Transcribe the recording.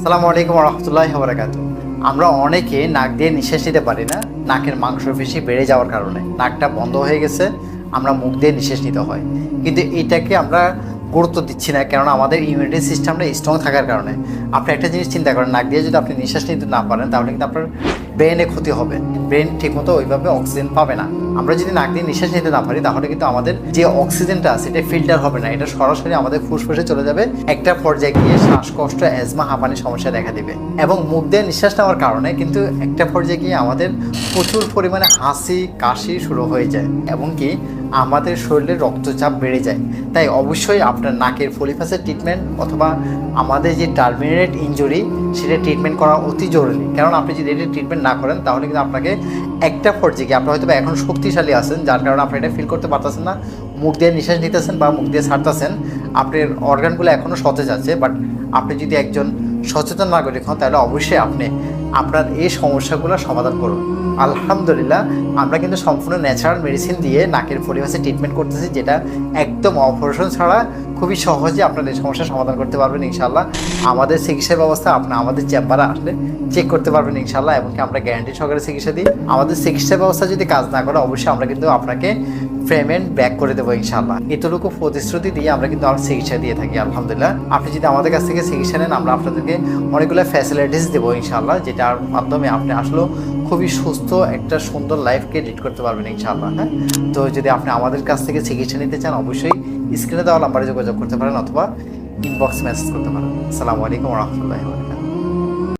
আসসালামু আলাইকুম রহমতুল্লাহি ওয়া বারাকাতুহু। আমরা অনেকে নাক দিয়ে নিঃশ্বাস নিতে পারি না, নাকের মাংসপেশি বেড়ে যাওয়ার কারণে নাকটা বন্ধ হয়ে গেছে, আমরা মুখ দিয়ে নিঃশ্বাস নিতে হয়। কিন্তু এটাকে আমরা গুরুত্ব দিচ্ছি না, কেননা আমাদের ইমিউনিটি সিস্টেমটা স্ট্রং থাকার কারণে। আপনি একটা জিনিস চিন্তা করেন, নাক দিয়ে যদি আপনি নিঃশ্বাস নিতে না পারেন তাহলে কিন্তু আপনার ব্রেনে ক্ষতি হবে, ব্রেন ঠিকমতো ওইভাবে অক্সিজেন পাবে না। আমরা যদি নাক দিয়ে নিঃশ্বাস নিতে না পারি তাহলে কিন্তু আমাদের যে অক্সিজেনটা আছে এটা ফিল্টার হবে না, এটা সরাসরি আমাদের ফুসফুসে চলে যাবে, একটা পর্যায়ে গিয়ে শ্বাসকষ্ট, অ্যাজমা, হাঁপানির সমস্যা দেখা দিবে। এবং মুখ দিয়ে নিঃশ্বাস নেওয়ার কারণে কিন্তু একটা পর্যায়ে গিয়ে আমাদের প্রচুর পরিমাণে হাসি কাশি শুরু হয়ে যায় এবং কি আমাদের শরীরে রক্তচাপ বেড়ে যায়। তাই অবশ্যই আপনার নাকের পলিপাসের ট্রিটমেন্ট অথবা আমাদের যে টার্মিনেট ইনজুরি সেটা ট্রিটমেন্ট করা অতি জরুরি। কারণ আপনি যদি এটা ট্রিটমেন্ট না করেন তাহলে কিন্তু আপনাকে একটা পর্যায়ে গিয়ে আপনি হয়তো এখন শক্তিশালী আছেন, যার কারণে আপনি এটা ফিল করতে পারতেছেন না, মুখ দিয়ে নিঃশ্বাস নিতেছেন বা মুখ দিয়ে ছাড়তেছেন, আপনার অর্গানগুলো এখনও সতেজ আছে। বাট আপনি যদি একজন সচেতন নাগরিক হন তাহলে অবশ্যই আপনি আপনার এই সমস্যাগুলো সমাধান করুন। আলহামদুলিল্লাহ, আমরা কিন্তু সম্পূর্ণ ন্যাচারাল মেডিসিন দিয়ে নাকের পরিবেশে ট্রিটমেন্ট করতেছি, যেটা একদম অপারেশন ছাড়া খুবই সহজে আপনার এই সমস্যার সমাধান করতে পারবেন ইনশাআল্লাহ। আমাদের চিকিৎসা ব্যবস্থা আপনি আমাদের চেম্বারে আসলে চেক করতে পারবেন ইনশাআল্লাহ, এবং আমরা গ্যারান্টি সহকারে চিকিৎসা দিই। আমাদের চিকিৎসা ব্যবস্থা যদি কাজ না করে অবশ্যই আমরা কিন্তু আপনাকে পেমেন্ট ব্যাক করে দেবো ইনশাআল্লাহ। এতটুকু প্রতিশ্রুতি দিয়ে আমরা কিন্তু আমার চিকিৎসা দিয়ে থাকি আলহামদুলিল্লাহ। আপনি যদি আমাদের কাছ থেকে চিকিৎসা নেন আমরা আপনাদেরকে অনেকগুলো ফ্যাসিলিটিস দেবো ইনশাআল্লাহ, যেটার মাধ্যমে আপনি আসলেও খুবই সুস্থ একটা সুন্দর লাইফকে লিড করতে পারবেন ইনশাআল্লাহ। হ্যাঁ, তো যদি আপনি আমাদের কাছ থেকে চিকিৎসা নিতে চান অবশ্যই স্ক্রিনে দেওয়া নাম্বারে যোগাযোগ করতে পারেন অথবা ইনবক্স মেসেজ করতে পারেন। আসসালামু আলাইকুম রহমতুল্লাহি।